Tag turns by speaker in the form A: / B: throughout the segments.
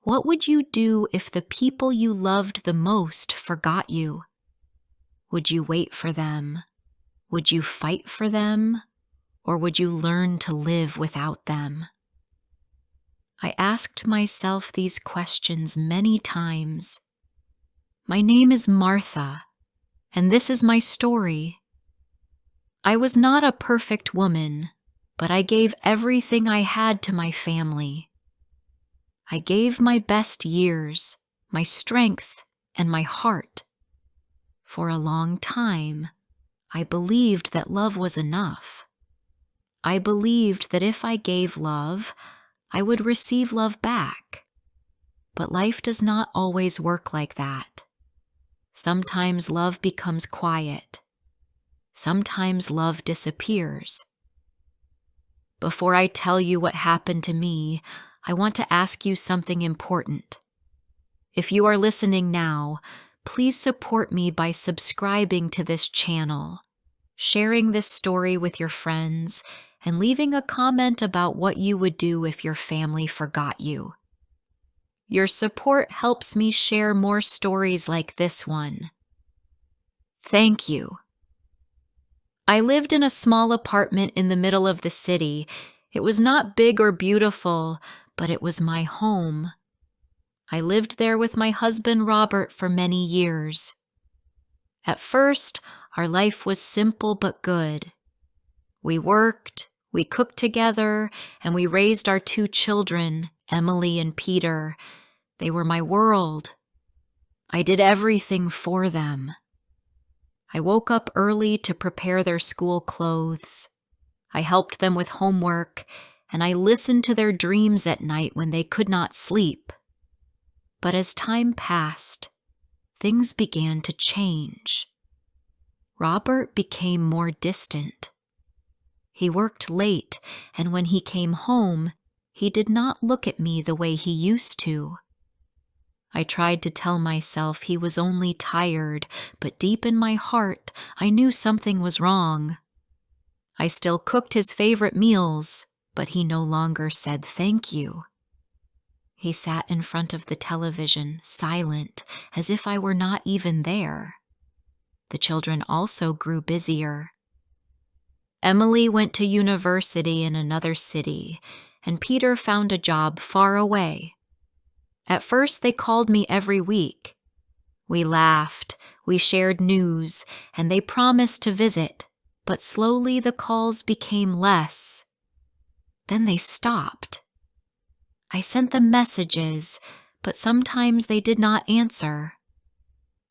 A: What would you do if the people you loved the most forgot you? Would you wait for them? Would you fight for them? Or would you learn to live without them? I asked myself these questions many times. My name is Martha, and this is my story. I was not a perfect woman, but I gave everything I had to my family. I gave my best years, my strength, and my heart. For a long time, I believed that love was enough. I believed that if I gave love, I would receive love back. But life does not always work like that. Sometimes love becomes quiet. Sometimes love disappears. Before I tell you what happened to me, I want to ask you something important. If you are listening now, please support me by subscribing to this channel, sharing this story with your friends, and leaving a comment about what you would do if your family forgot you. Your support helps me share more stories like this one. Thank you. I lived in a small apartment in the middle of the city. It was not big or beautiful, but it was my home. I lived there with my husband Robert for many years. At first, our life was simple but good. We worked, we cooked together, and we raised our 2 children, Emily and Peter. They were my world. I did everything for them. I woke up early to prepare their school clothes. I helped them with homework, and I listened to their dreams at night when they could not sleep. But as time passed, things began to change. Robert became more distant. He worked late, and when he came home, he did not look at me the way he used to. I tried to tell myself he was only tired, but deep in my heart, I knew something was wrong. I still cooked his favorite meals, but he no longer said thank you. He sat in front of the television, silent, as if I were not even there. The children also grew busier. Emily went to university in another city, and Peter found a job far away. At first, they called me every week. We laughed, we shared news, and they promised to visit, but slowly the calls became less. Then they stopped. I sent them messages, but sometimes they did not answer.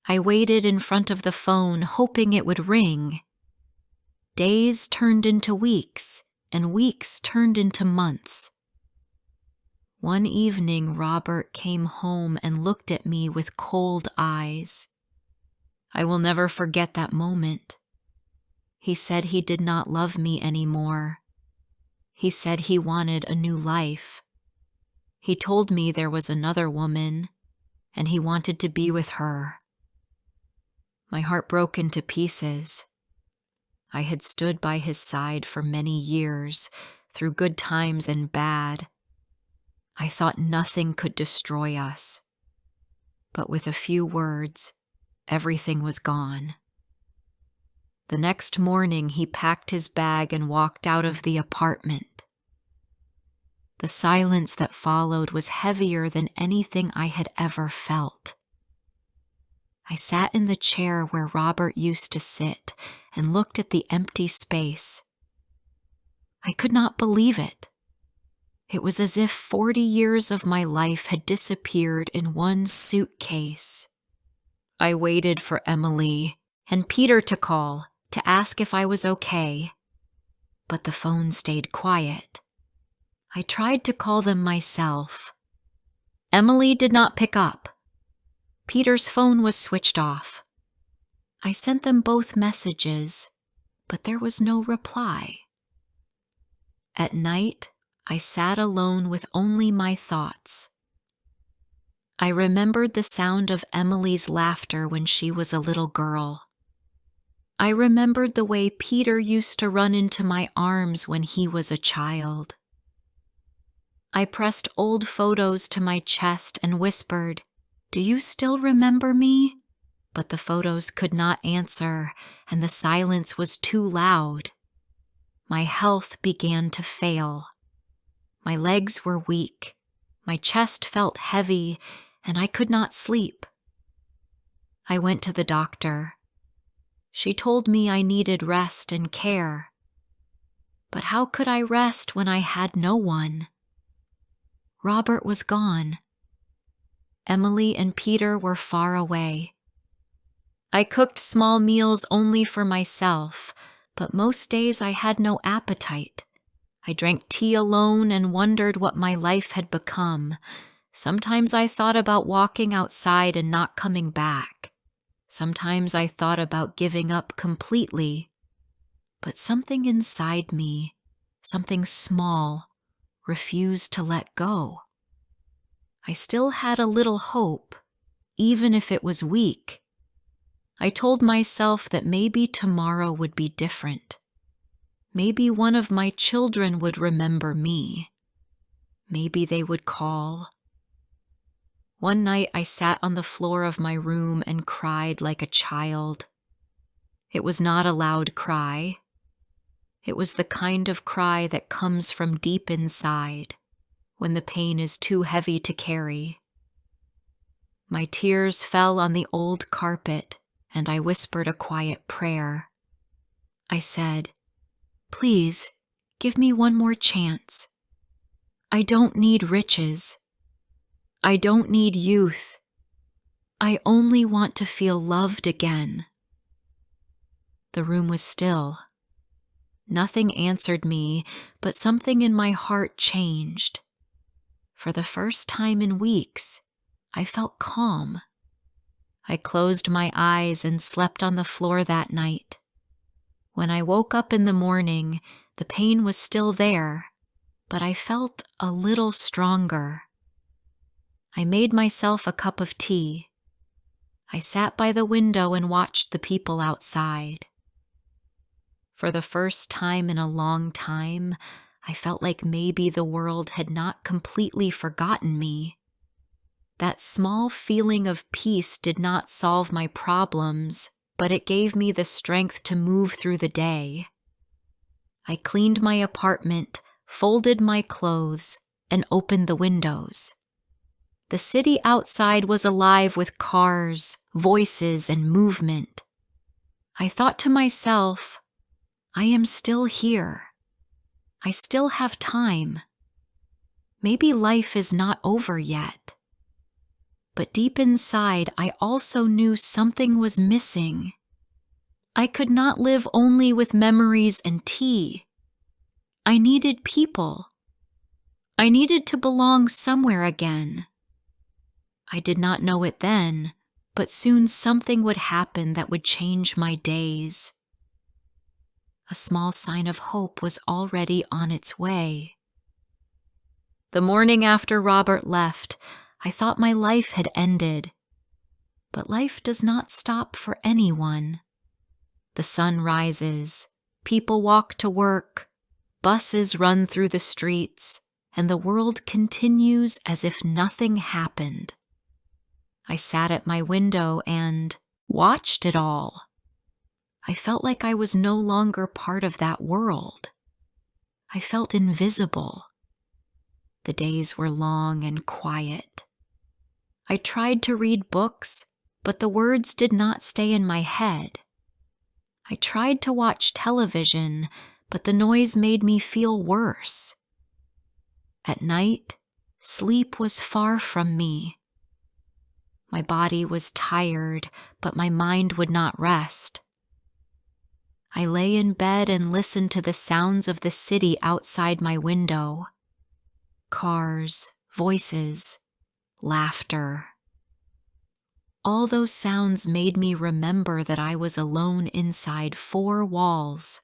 A: I waited in front of the phone, hoping it would ring. Days turned into weeks, and weeks turned into months. One evening, Robert came home and looked at me with cold eyes. I will never forget that moment. He said he did not love me anymore. He said he wanted a new life. He told me there was another woman, and he wanted to be with her. My heart broke into pieces. I had stood by his side for many years, through good times and bad. I thought nothing could destroy us. But with a few words, everything was gone. The next morning, he packed his bag and walked out of the apartment. The silence that followed was heavier than anything I had ever felt. I sat in the chair where Robert used to sit and looked at the empty space. I could not believe it. It was as if 40 years of my life had disappeared in one suitcase. I waited for Emily and Peter to call to ask if I was okay, but the phone stayed quiet. I tried to call them myself. Emily did not pick up. Peter's phone was switched off. I sent them both messages, but there was no reply. At night, I sat alone with only my thoughts. I remembered the sound of Emily's laughter when she was a little girl. I remembered the way Peter used to run into my arms when he was a child. I pressed old photos to my chest and whispered, "Do you still remember me?" But the photos could not answer, and the silence was too loud. My health began to fail. My legs were weak, my chest felt heavy, and I could not sleep. I went to the doctor. She told me I needed rest and care. But how could I rest when I had no one? Robert was gone. Emily and Peter were far away. I cooked small meals only for myself, but most days I had no appetite. I drank tea alone and wondered what my life had become. Sometimes I thought about walking outside and not coming back. Sometimes I thought about giving up completely. But something inside me, something small, refused to let go. I still had a little hope, even if it was weak. I told myself that maybe tomorrow would be different. Maybe one of my children would remember me. Maybe they would call. One night I sat on the floor of my room and cried like a child. It was not a loud cry. It was the kind of cry that comes from deep inside, when the pain is too heavy to carry. My tears fell on the old carpet, and I whispered a quiet prayer. I said, "Please, give me one more chance. I don't need riches. I don't need youth. I only want to feel loved again." The room was still. Nothing answered me, but something in my heart changed. For the first time in weeks, I felt calm. I closed my eyes and slept on the floor that night. When I woke up in the morning, the pain was still there, but I felt a little stronger. I made myself a cup of tea. I sat by the window and watched the people outside. For the first time in a long time, I felt like maybe the world had not completely forgotten me. That small feeling of peace did not solve my problems, but it gave me the strength to move through the day. I cleaned my apartment, folded my clothes, and opened the windows. The city outside was alive with cars, voices, and movement. I thought to myself, I am still here. I still have time. Maybe life is not over yet. But deep inside, I also knew something was missing. I could not live only with memories and tea. I needed people. I needed to belong somewhere again. I did not know it then, but soon something would happen that would change my days. A small sign of hope was already on its way. The morning after Robert left, I thought my life had ended. But life does not stop for anyone. The sun rises, people walk to work, buses run through the streets, and the world continues as if nothing happened. I sat at my window and watched it all. I felt like I was no longer part of that world. I felt invisible. The days were long and quiet. I tried to read books, but the words did not stay in my head. I tried to watch television, but the noise made me feel worse. At night, sleep was far from me. My body was tired, but my mind would not rest. I lay in bed and listened to the sounds of the city outside my window. Cars, voices, laughter. All those sounds made me remember that I was alone inside 4 walls.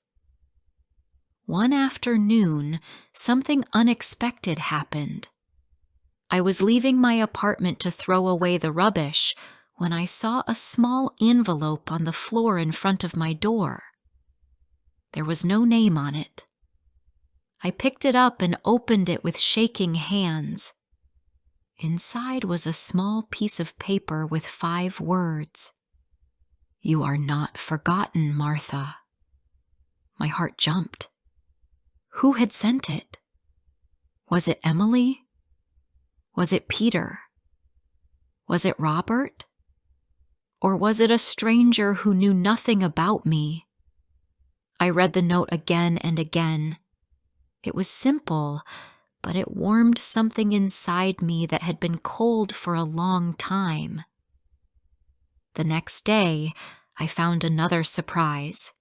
A: One afternoon, something unexpected happened. I was leaving my apartment to throw away the rubbish when I saw a small envelope on the floor in front of my door. There was no name on it. I picked it up and opened it with shaking hands. Inside was a small piece of paper with 5 words. "You are not forgotten, Martha." My heart jumped. Who had sent it? Was it Emily? Was it Peter? Was it Robert? Or was it a stranger who knew nothing about me? I read the note again and again. It was simple, but it warmed something inside me that had been cold for a long time. The next day, I found another surprise.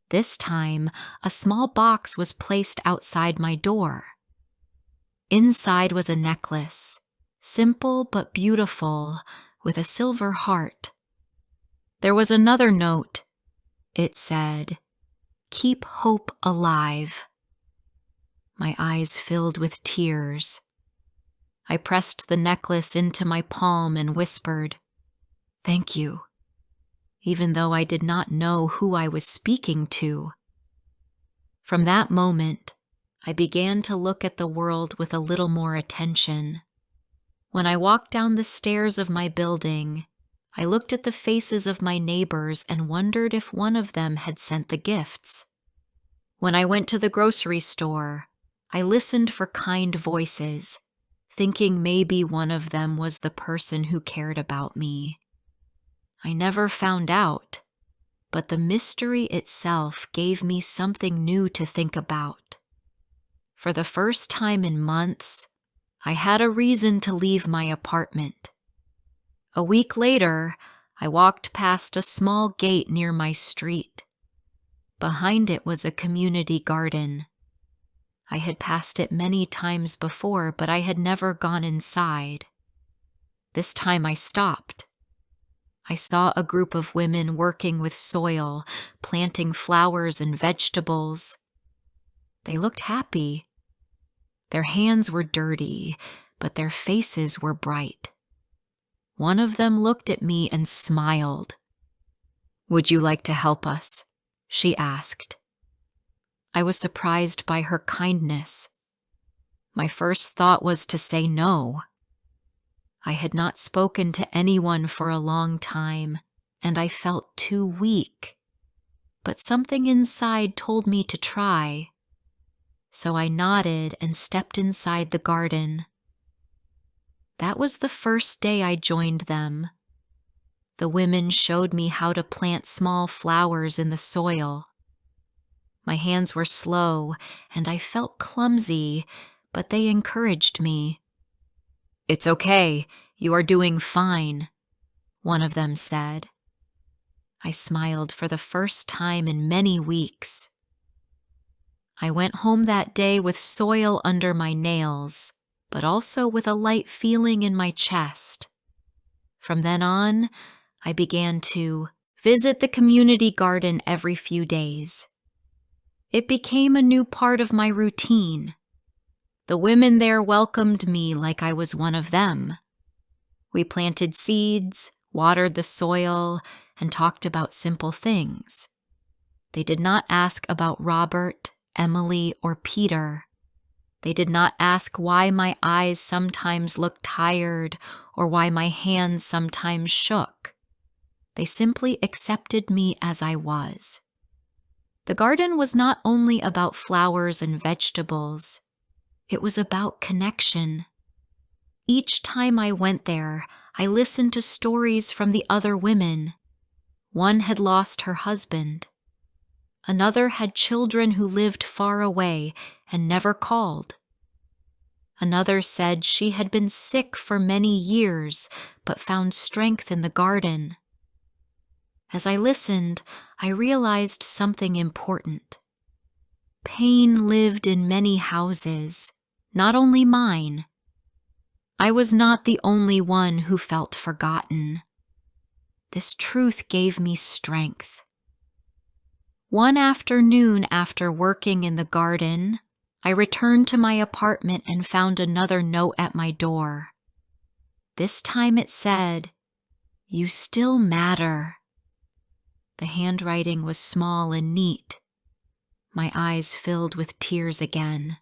A: This time, a small box was placed outside my door. Inside was a necklace, simple but beautiful, with a silver heart. There was another note. It said, "Keep hope alive." My eyes filled with tears. I pressed the necklace into my palm and whispered, "Thank you," even though I did not know who I was speaking to. From that moment, I began to look at the world with a little more attention. When I walked down the stairs of my building, I looked at the faces of my neighbors and wondered if one of them had sent the gifts. When I went to the grocery store, I listened for kind voices, thinking maybe one of them was the person who cared about me. I never found out, but the mystery itself gave me something new to think about. For the first time in months, I had a reason to leave my apartment. A week later, I walked past a small gate near my street. Behind it was a community garden. I had passed it many times before, but I had never gone inside. This time I stopped. I saw a group of women working with soil, planting flowers and vegetables. They looked happy. Their hands were dirty, but their faces were bright. One of them looked at me and smiled. "Would you like to help us?" she asked. I was surprised by her kindness. My first thought was to say no. I had not spoken to anyone for a long time, and I felt too weak. But something inside told me to try. So I nodded and stepped inside the garden. That was the first day I joined them. The women showed me how to plant small flowers in the soil. My hands were slow, and I felt clumsy, but they encouraged me. "It's okay, you are doing fine," one of them said. I smiled for the first time in many weeks. I went home that day with soil under my nails, but also with a light feeling in my chest. From then on, I began to visit the community garden every few days. It became a new part of my routine. The women there welcomed me like I was one of them. We planted seeds, watered the soil, and talked about simple things. They did not ask about Robert, Emily, or Peter. They did not ask why my eyes sometimes looked tired or why my hands sometimes shook. They simply accepted me as I was. The garden was not only about flowers and vegetables. It was about connection. Each time I went there, I listened to stories from the other women. One had lost her husband. Another had children who lived far away and never called. Another said she had been sick for many years but found strength in the garden. As I listened, I realized something important. Pain lived in many houses, not only mine. I was not the only one who felt forgotten. This truth gave me strength. One afternoon after working in the garden, I returned to my apartment and found another note at my door. This time it said, "You still matter." The handwriting was small and neat. My eyes filled with tears again.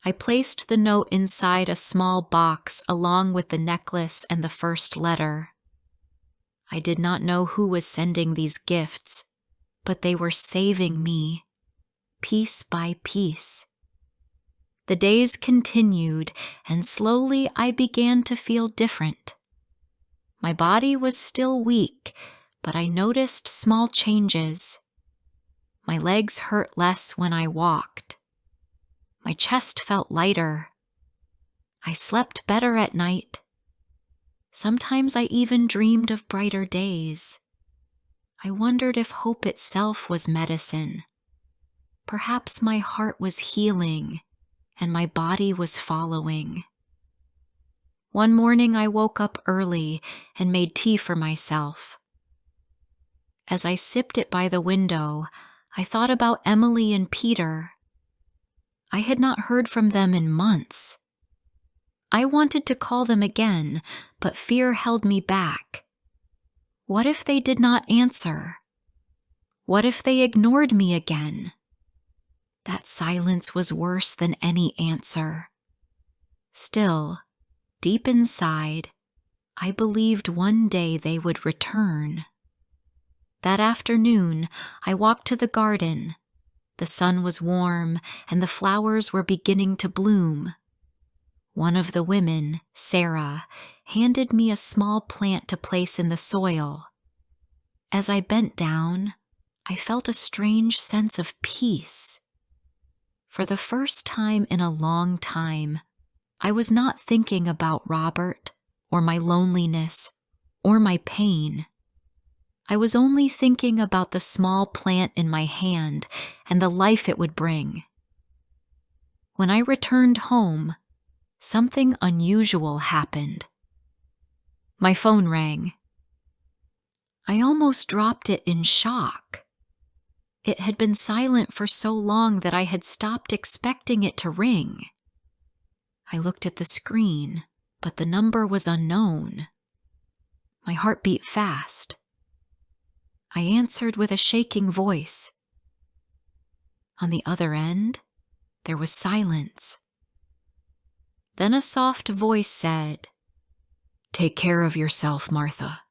A: I placed the note inside a small box along with the necklace and the first letter. I did not know who was sending these gifts, but they were saving me, piece by piece. The days continued, and slowly I began to feel different. My body was still weak, but I noticed small changes. My legs hurt less when I walked. My chest felt lighter. I slept better at night. Sometimes I even dreamed of brighter days. I wondered if hope itself was medicine. Perhaps my heart was healing, and my body was following. One morning I woke up early and made tea for myself. As I sipped it by the window, I thought about Emily and Peter. I had not heard from them in months. I wanted to call them again, but fear held me back. What if they did not answer? What if they ignored me again? That silence was worse than any answer. Still, deep inside, I believed one day they would return. That afternoon, I walked to the garden. The sun was warm, and the flowers were beginning to bloom. One of the women, Sarah, handed me a small plant to place in the soil. As I bent down, I felt a strange sense of peace. For the first time in a long time, I was not thinking about Robert, or my loneliness, or my pain. I was only thinking about the small plant in my hand and the life it would bring. When I returned home, something unusual happened. My phone rang. I almost dropped it in shock. It had been silent for so long that I had stopped expecting it to ring. I looked at the screen, but the number was unknown. My heart beat fast. I answered with a shaking voice. On the other end, there was silence. Then a soft voice said, "Take care of yourself, Martha."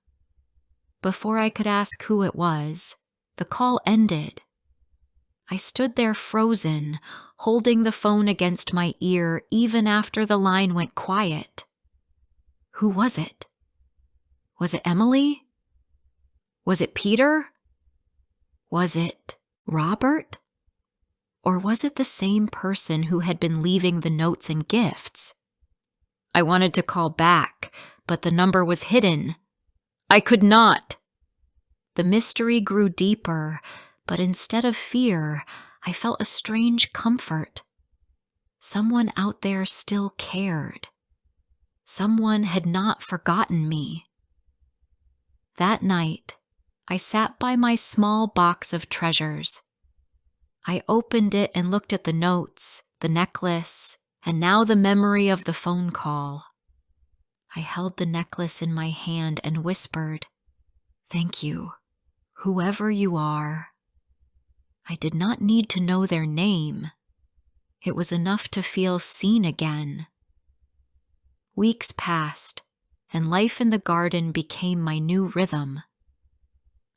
A: Before I could ask who it was, the call ended. I stood there frozen, holding the phone against my ear even after the line went quiet. Who was it? Was it Emily? Was it Peter? Was it Robert? Or was it the same person who had been leaving the notes and gifts? I wanted to call back, but the number was hidden. I could not. The mystery grew deeper, but instead of fear, I felt a strange comfort. Someone out there still cared. Someone had not forgotten me. That night, I sat by my small box of treasures. I opened it and looked at the notes, the necklace, and now the memory of the phone call. I held the necklace in my hand and whispered, "Thank you, whoever you are." I did not need to know their name. It was enough to feel seen again. Weeks passed, and life in the garden became my new rhythm.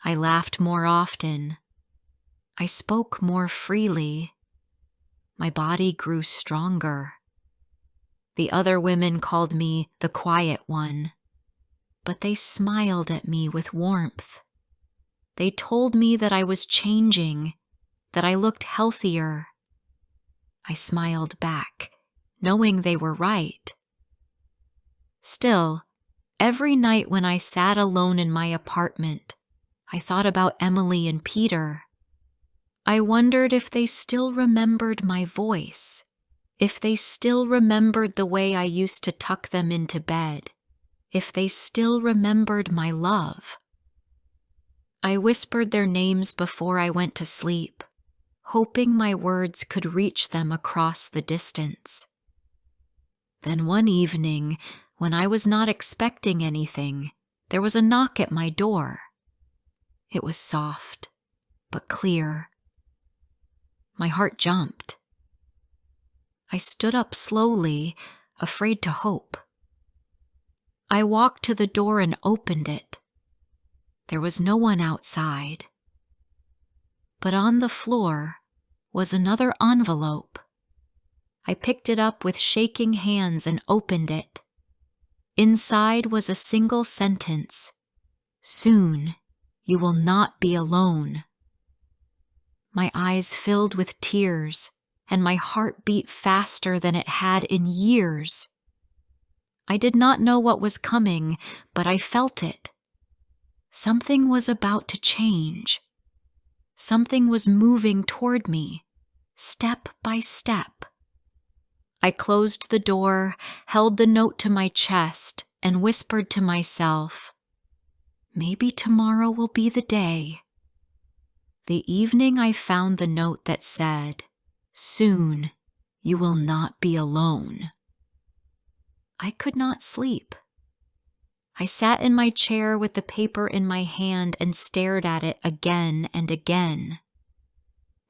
A: I laughed more often. I spoke more freely. My body grew stronger. The other women called me the quiet one, but they smiled at me with warmth. They told me that I was changing, that I looked healthier. I smiled back, knowing they were right. Still, every night when I sat alone in my apartment, I thought about Emily and Peter. I wondered if they still remembered my voice, if they still remembered the way I used to tuck them into bed, if they still remembered my love. I whispered their names before I went to sleep, hoping my words could reach them across the distance. Then one evening, when I was not expecting anything, there was a knock at my door. It was soft, but clear. My heart jumped. I stood up slowly, afraid to hope. I walked to the door and opened it. There was no one outside. But on the floor was another envelope. I picked it up with shaking hands and opened it. Inside was a single sentence. "Soon, you will not be alone." My eyes filled with tears, and my heart beat faster than it had in years. I did not know what was coming, but I felt it. Something was about to change. Something was moving toward me, step by step. I closed the door, held the note to my chest, and whispered to myself, "Maybe tomorrow will be the day." The evening I found the note that said, "Soon, you will not be alone." I could not sleep. I sat in my chair with the paper in my hand and stared at it again and again.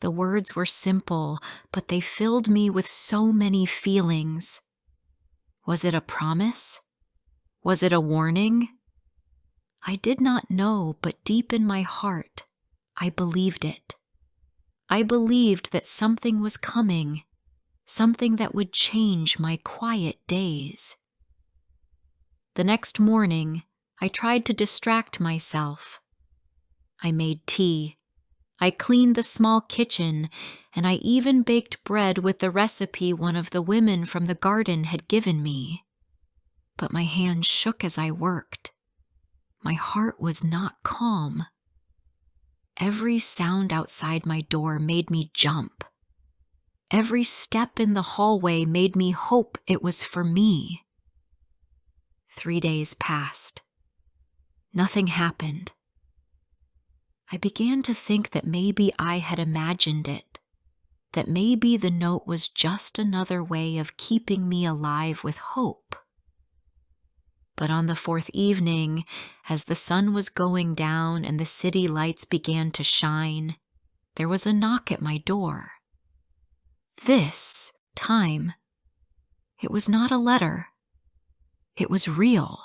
A: The words were simple, but they filled me with so many feelings. Was it a promise? Was it a warning? I did not know, but deep in my heart, I believed it. I believed that something was coming, something that would change my quiet days. The next morning, I tried to distract myself. I made tea. I cleaned the small kitchen, and I even baked bread with the recipe one of the women from the garden had given me. But my hands shook as I worked. My heart was not calm. Every sound outside my door made me jump. Every step in the hallway made me hope it was for me. 3 days passed. Nothing happened. I began to think that maybe I had imagined it, that maybe the note was just another way of keeping me alive with hope. But on the 4th evening, as the sun was going down and the city lights began to shine, there was a knock at my door. This time, it was not a letter. It was real.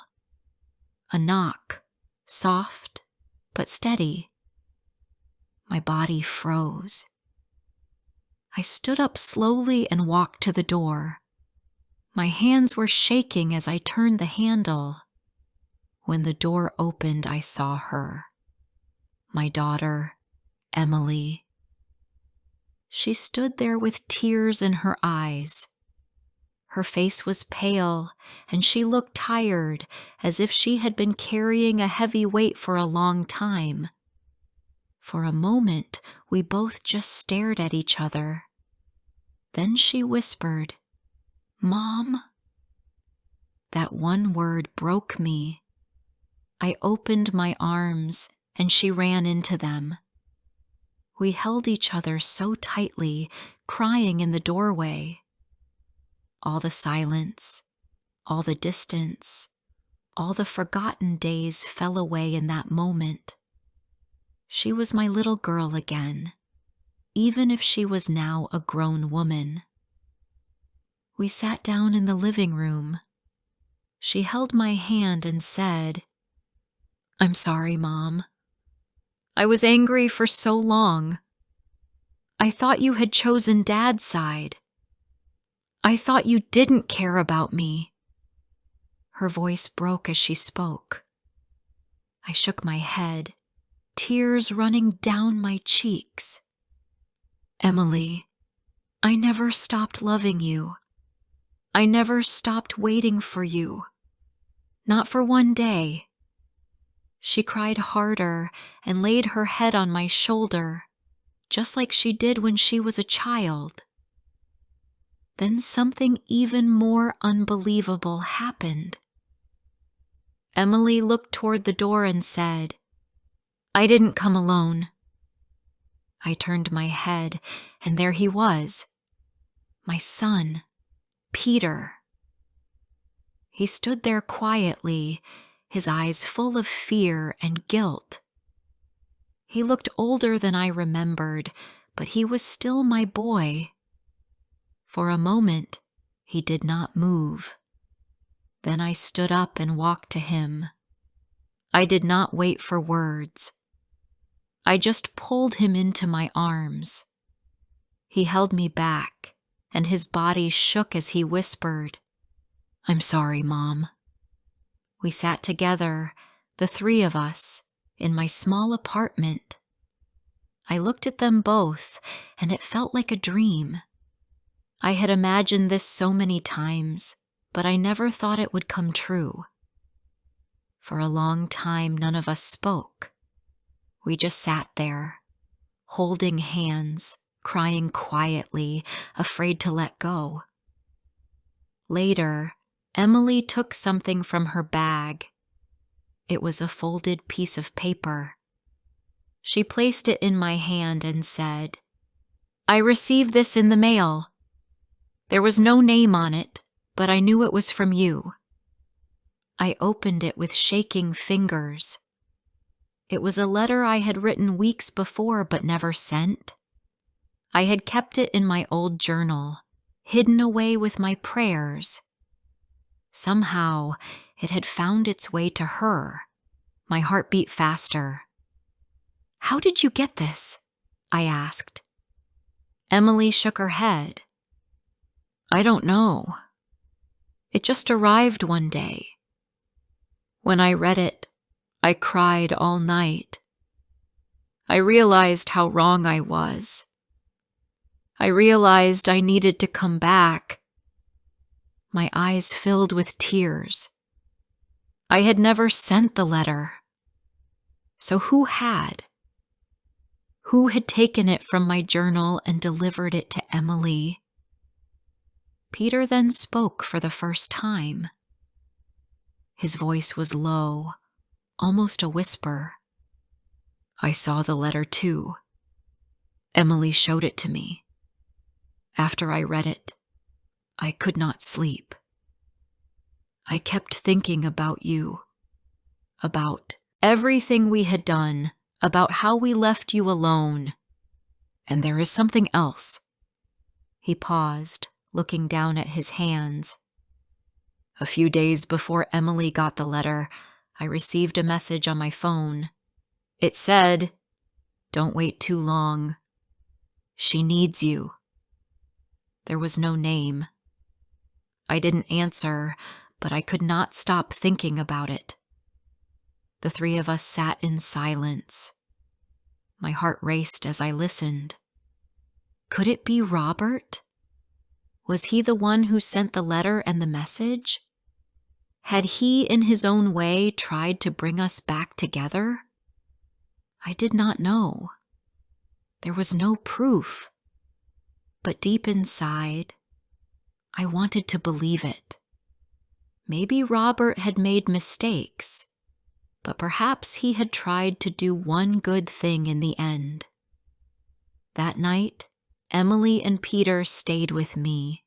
A: A knock, soft but steady. My body froze. I stood up slowly and walked to the door. My hands were shaking as I turned the handle. When the door opened, I saw her. My daughter, Emily. She stood there with tears in her eyes. Her face was pale, and she looked tired, as if she had been carrying a heavy weight for a long time. For a moment, we both just stared at each other. Then she whispered, "Mom." That one word broke me. I opened my arms, and she ran into them. We held each other so tightly, crying in the doorway. All the silence, all the distance, all the forgotten days fell away in that moment. She was my little girl again, even if she was now a grown woman. We sat down in the living room. She held my hand and said, "I'm sorry, Mom. I was angry for so long. I thought you had chosen Dad's side. I thought you didn't care about me." Her voice broke as she spoke. I shook my head, tears running down my cheeks. "Emily, I never stopped loving you. I never stopped waiting for you. Not for one day." She cried harder and laid her head on my shoulder, just like she did when she was a child. Then something even more unbelievable happened. Emily looked toward the door and said, "I didn't come alone." I turned my head, and there he was, my son, Peter. He stood there quietly, his eyes full of fear and guilt. He looked older than I remembered, but he was still my boy. For a moment, he did not move. Then I stood up and walked to him. I did not wait for words. I just pulled him into my arms. He held me back, and his body shook as he whispered, "I'm sorry, Mom." We sat together, the three of us, in my small apartment. I looked at them both, and it felt like a dream. I had imagined this so many times, but I never thought it would come true. For a long time, none of us spoke. We just sat there, holding hands, crying quietly, afraid to let go. Later, Emily took something from her bag. It was a folded piece of paper. She placed it in my hand and said, "I received this in the mail. There was no name on it, but I knew it was from you." I opened it with shaking fingers. It was a letter I had written weeks before but never sent. I had kept it in my old journal, hidden away with my prayers. Somehow, it had found its way to her. My heart beat faster. "How did you get this?" I asked. Emily shook her head. "I don't know. It just arrived one day. When I read it, I cried all night. I realized how wrong I was. I realized I needed to come back." My eyes filled with tears. I had never sent the letter. So who had? Who had taken it from my journal and delivered it to Emily? Peter then spoke for the first time. His voice was low, almost a whisper. "I saw the letter too. Emily showed it to me. After I read it, I could not sleep. I kept thinking about you, about everything we had done, about how we left you alone. And there is something else." He paused, looking down at his hands. "A few days before Emily got the letter, I received a message on my phone. It said, 'Don't wait too long. She needs you.' There was no name. I didn't answer, but I could not stop thinking about it. The three of us sat in silence. My heart raced as I listened. Could it be Robert? Was he the one who sent the letter and the message? Had he, in his own way, tried to bring us back together? I did not know. There was no proof. But deep inside, I wanted to believe it. Maybe Robert had made mistakes, but perhaps he had tried to do one good thing in the end. That night, Emily and Peter stayed with me.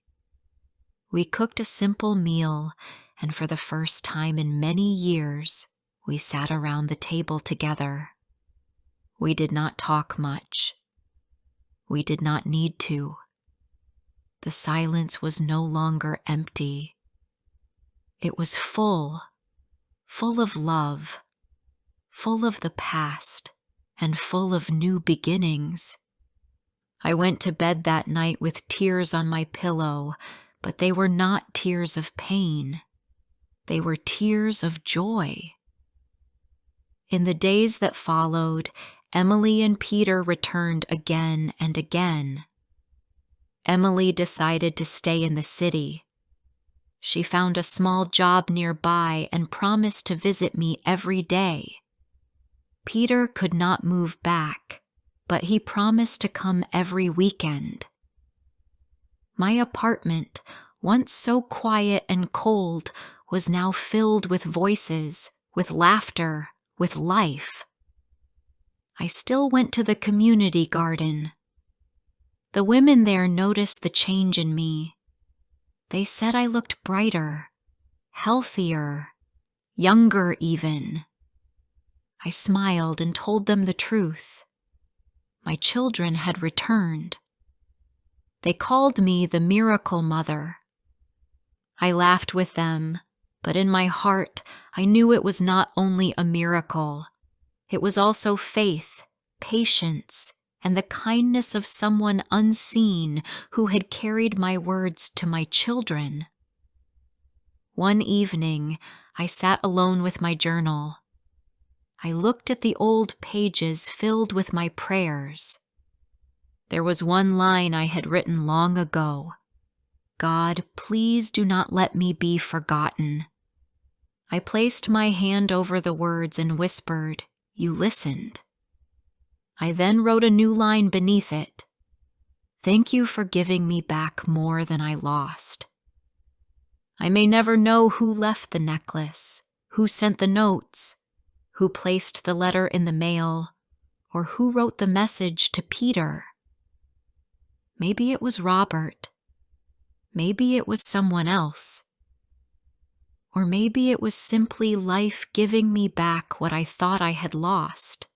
A: We cooked a simple meal, and for the first time in many years, we sat around the table together. We did not talk much. We did not need to. The silence was no longer empty. It was full of love, full of the past, and full of new beginnings. I went to bed that night with tears on my pillow, but they were not tears of pain. They were tears of joy. In the days that followed, Emily and Peter returned again and again. Emily decided to stay in the city. She found a small job nearby and promised to visit me every day. Peter could not move back, but he promised to come every weekend. My apartment, once so quiet and cold, was now filled with voices, with laughter, with life. I still went to the community garden. The women there noticed the change in me. They said I looked brighter, healthier, younger even. I smiled and told them the truth. My children had returned. They called me the miracle mother. I laughed with them, but in my heart I knew it was not only a miracle. It was also faith, patience, and the kindness of someone unseen who had carried my words to my children. One evening, I sat alone with my journal. I looked at the old pages filled with my prayers. There was one line I had written long ago. God, please do not let me be forgotten. I placed my hand over the words and whispered, "You listened." I then wrote a new line beneath it. Thank you for giving me back more than I lost. I may never know who left the necklace, who sent the notes, who placed the letter in the mail, or who wrote the message to Peter. Maybe it was Robert. Maybe it was someone else. Or maybe it was simply life giving me back what I thought I had lost.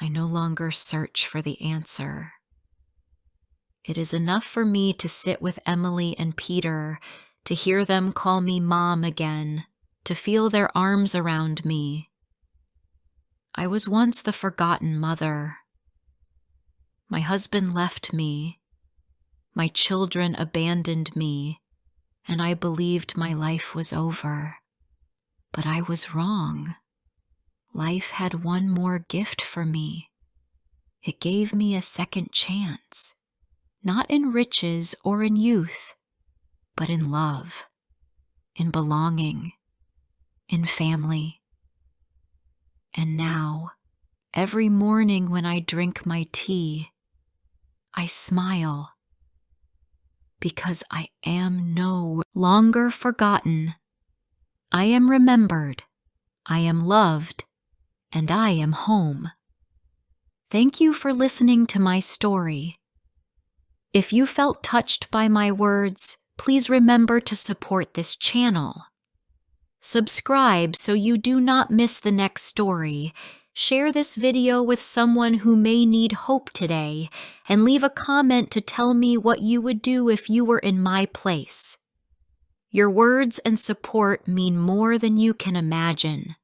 A: I no longer search for the answer. It is enough for me to sit with Emily and Peter, to hear them call me Mom again, to feel their arms around me. I was once the forgotten mother. My husband left me. My children abandoned me, and I believed my life was over. But I was wrong. Life had one more gift for me. It gave me a second chance, not in riches or in youth, but in love, in belonging, in family. And now, every morning when I drink my tea, I smile, because I am no longer forgotten. I am remembered, I am loved, and I am home. Thank you for listening to my story. If you felt touched by my words, please remember to support this channel. Subscribe so you do not miss the next story. Share this video with someone who may need hope today, and leave a comment to tell me what you would do if you were in my place. Your words and support mean more than you can imagine.